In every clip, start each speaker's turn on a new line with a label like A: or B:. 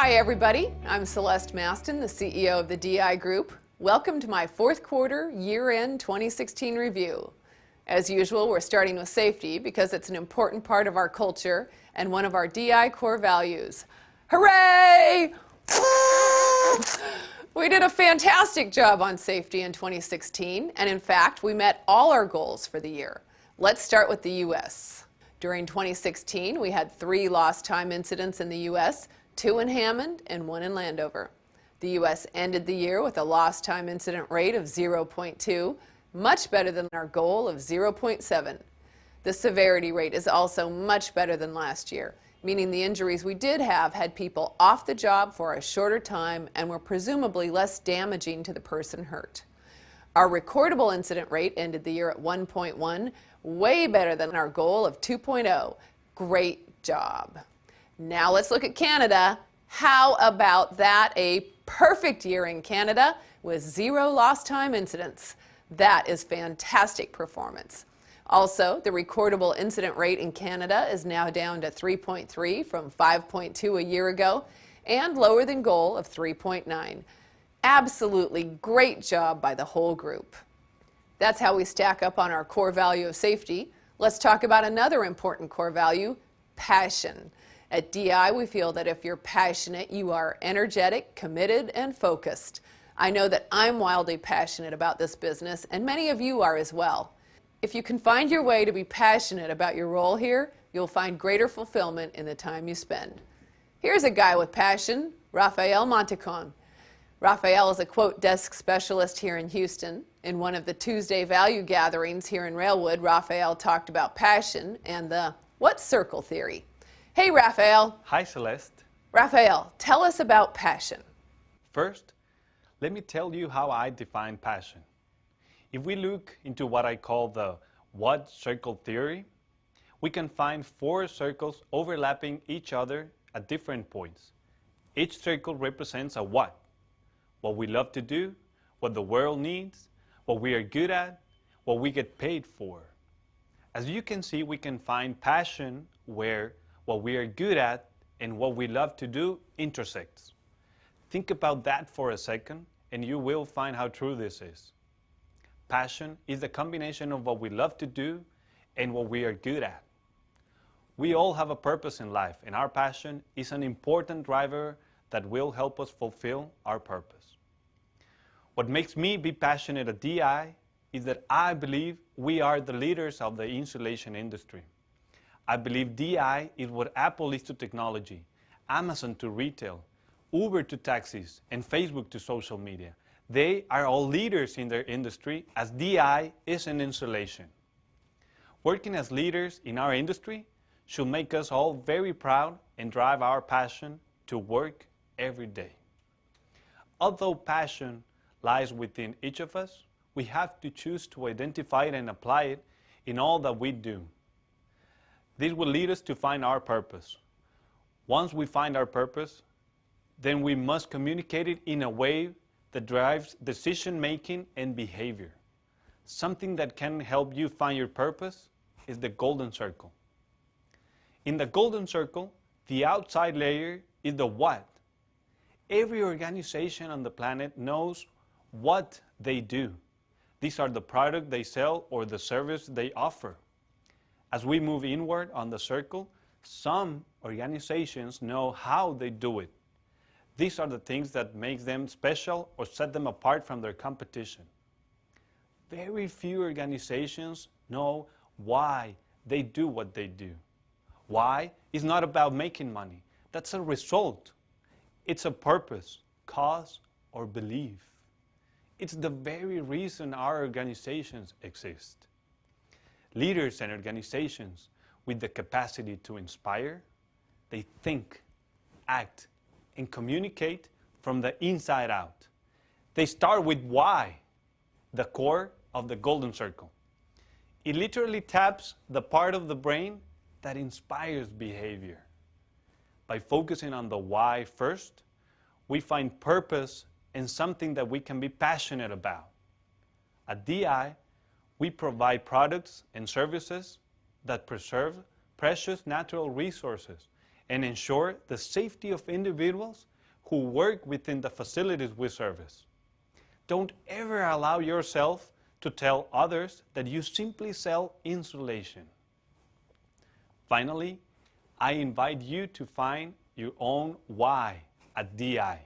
A: Hi everybody, I'm Celeste Maston, the CEO of the DI Group. Welcome to my fourth quarter year-end 2016 review. As usual, we're starting with safety because it's an important part of our culture and one of our DI core values. Hooray! We did a fantastic job on safety in 2016, and in fact, we met all our goals for the year. Let's start with the U.S. During 2016, we had 3 lost time incidents in the U.S., 2 in Hammond and 1 in Landover. The U.S. ended the year with a lost time incident rate of 0.2, much better than our goal of 0.7. The severity rate is also much better than last year, meaning the injuries we did have had people off the job for a shorter time and were presumably less damaging to the person hurt. Our recordable incident rate ended the year at 1.1, way better than our goal of 2.0. Great job. Now let's look at Canada. How about that? A perfect year in Canada with 0 lost time incidents. That is fantastic performance. Also, the recordable incident rate in Canada is now down to 3.3 from 5.2 a year ago and lower than goal of 3.9. Absolutely great job by the whole group. That's how we stack up on our core value of safety. Let's talk about another important core value, passion. At DI, we feel that if you're passionate, you are energetic, committed, and focused. I know that I'm wildly passionate about this business, and many of you are as well. If you can find your way to be passionate about your role here, you'll find greater fulfillment in the time you spend. Here's a guy with passion, Rafael Montecon. Rafael is a quote desk specialist here in Houston. In one of the Tuesday value gatherings here in Railwood, Rafael talked about passion and the what circle theory. Hey, Rafael.
B: Hi, Celeste.
A: Rafael, tell us about passion.
B: First, let me tell you how I define passion. If we look into what I call the what circle theory, we can find 4 circles overlapping each other at different points. Each circle represents a what we love to do, what the world needs, what we are good at, what we get paid for. As you can see, we can find passion where what we are good at and what we love to do intersects. Think about that for a second and you will find how true this is. Passion is the combination of what we love to do and what we are good at. We all have a purpose in life, and our passion is an important driver that will help us fulfill our purpose. What makes me be passionate at DI is that I believe we are the leaders of the insulation industry. I believe DI is what Apple is to technology, Amazon to retail, Uber to taxis, and Facebook to social media. They are all leaders in their industry as DI is in insulation. Working as leaders in our industry should make us all very proud and drive our passion to work every day. Although passion lies within each of us, we have to choose to identify it and apply it in all that we do. This will lead us to find our purpose. Once we find our purpose, then we must communicate it in a way that drives decision-making and behavior. Something that can help you find your purpose is the golden circle. In the golden circle, the outside layer is the what. Every organization on the planet knows what they do. These are the product they sell or the service they offer. As we move inward on the circle, some organizations know how they do it. These are the things that make them special or set them apart from their competition. Very few organizations know why they do what they do. Why is not about making money. That's a result. It's a purpose, cause, or belief. It's the very reason our organizations exist. Leaders and organizations with the capacity to inspire, they think, act, and communicate from the inside out. They start with why, the core of the golden circle. It literally taps the part of the brain that inspires behavior. By focusing on the why first, we find purpose in something that we can be passionate about. At DI, we provide products and services that preserve precious natural resources and ensure the safety of individuals who work within the facilities we service. Don't ever allow yourself to tell others that you simply sell insulation. Finally, I invite you to find your own why at DI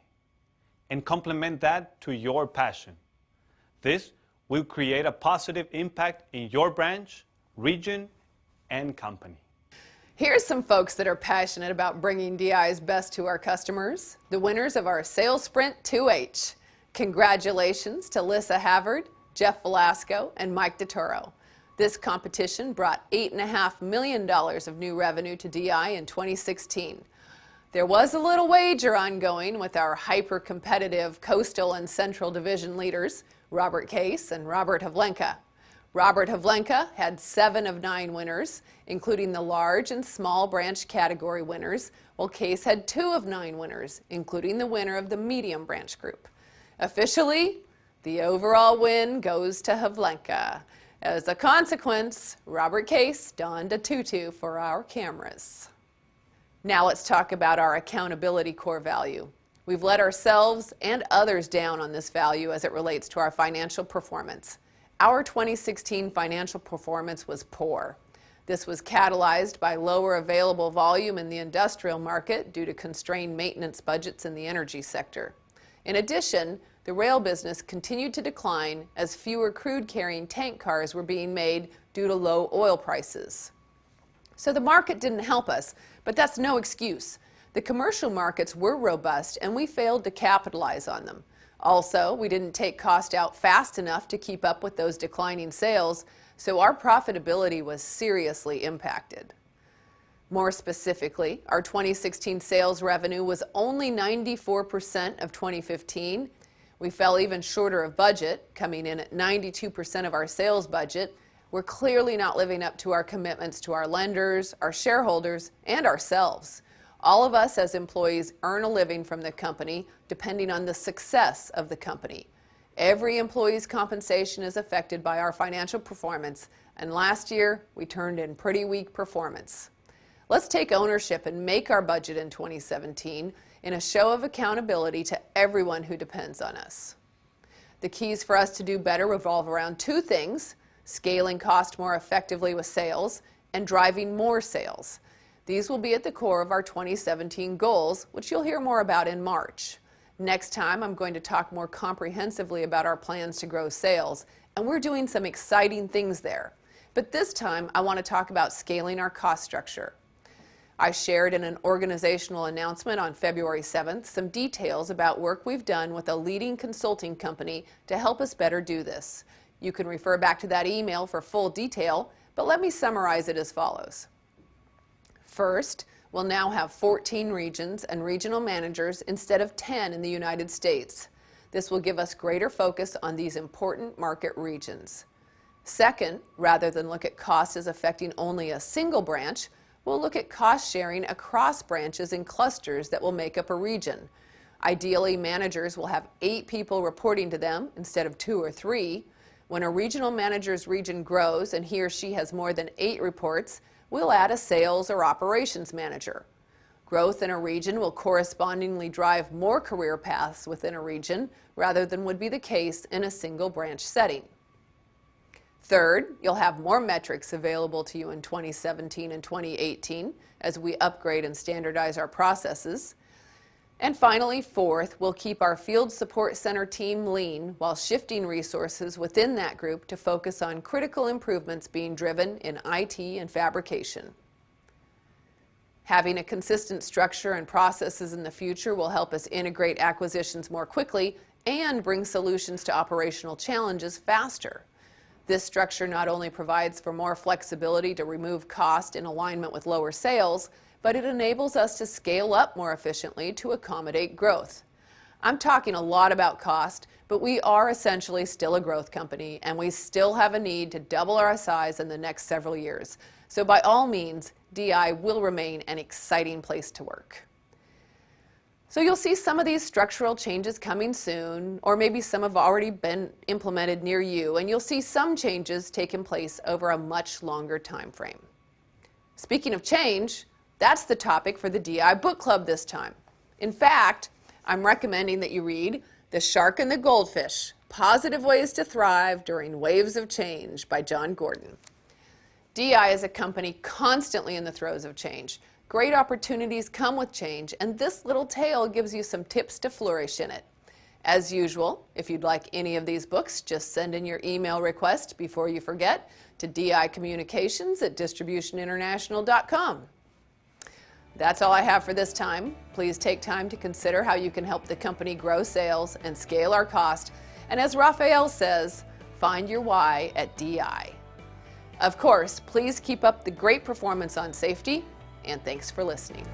B: and complement that to your passion. This will create a positive impact in your branch, region, and company.
A: Here's some folks that are passionate about bringing DI's best to our customers, the winners of our Sales Sprint 2H. Congratulations to Lissa Havard, Jeff Velasco, and Mike DeToro. This competition brought $8.5 million of new revenue to DI in 2016. There was a little wager ongoing with our hyper-competitive Coastal and Central Division leaders, Robert Case and Robert Havlenka. Robert Havlenka had 7 of 9 winners, including the large and small branch category winners, while Case had 2 of 9 winners, including the winner of the medium branch group. Officially, the overall win goes to Havlenka. As a consequence, Robert Case donned a tutu for our cameras. Now let's talk about our accountability core value. We've let ourselves and others down on this value as it relates to our financial performance. Our 2016 financial performance was poor. This was catalyzed by lower available volume in the industrial market due to constrained maintenance budgets in the energy sector. In addition, the rail business continued to decline as fewer crude-carrying tank cars were being made due to low oil prices. So the market didn't help us, but that's no excuse. The commercial markets were robust and we failed to capitalize on them. Also, we didn't take cost out fast enough to keep up with those declining sales, so our profitability was seriously impacted. More specifically, our 2016 sales revenue was only 94% of 2015. We fell even shorter of budget, coming in at 92% of our sales budget. We're clearly not living up to our commitments to our lenders, our shareholders, and ourselves. All of us as employees earn a living from the company depending on the success of the company. Every employee's compensation is affected by our financial performance, and last year we turned in pretty weak performance. Let's take ownership and make our budget in 2017 in a show of accountability to everyone who depends on us. The keys for us to do better revolve around 2 things: scaling cost more effectively with sales and driving more sales. These will be at the core of our 2017 goals, which you'll hear more about in March. Next time, I'm going to talk more comprehensively about our plans to grow sales, and we're doing some exciting things there. But this time, I want to talk about scaling our cost structure. I shared in an organizational announcement on February 7th some details about work we've done with a leading consulting company to help us better do this. You can refer back to that email for full detail, but let me summarize it as follows. First, we'll now have 14 regions and regional managers instead of 10 in the United States. This will give us greater focus on these important market regions. Second, rather than look at costs as affecting only a single branch, we'll look at cost sharing across branches and clusters that will make up a region. Ideally, managers will have 8 people reporting to them instead of 2 or 3. When a regional manager's region grows and he or she has more than 8 reports, we'll add a sales or operations manager. Growth in a region will correspondingly drive more career paths within a region rather than would be the case in a single branch setting. Third, you'll have more metrics available to you in 2017 and 2018 as we upgrade and standardize our processes. And finally, fourth, we'll keep our field support center team lean while shifting resources within that group to focus on critical improvements being driven in IT and fabrication. Having a consistent structure and processes in the future will help us integrate acquisitions more quickly and bring solutions to operational challenges faster. This structure not only provides for more flexibility to remove cost in alignment with lower sales, but it enables us to scale up more efficiently to accommodate growth. I'm talking a lot about cost, but we are essentially still a growth company, and we still have a need to double our size in the next several years. So by all means, DI will remain an exciting place to work. So you'll see some of these structural changes coming soon, or maybe some have already been implemented near you, and you'll see some changes taking place over a much longer time frame. Speaking of change, that's the topic for the DI Book Club this time. In fact, I'm recommending that you read The Shark and the Goldfish: Positive Ways to Thrive During Waves of Change by John Gordon. DI is a company constantly in the throes of change. Great opportunities come with change, and this little tale gives you some tips to flourish in it. As usual, if you'd like any of these books, just send in your email request before you forget to dicommunications@distributioninternational.com. That's all I have for this time. Please take time to consider how you can help the company grow sales and scale our cost. And as Raphael says, find your why at DI. Of course, please keep up the great performance on safety, and thanks for listening.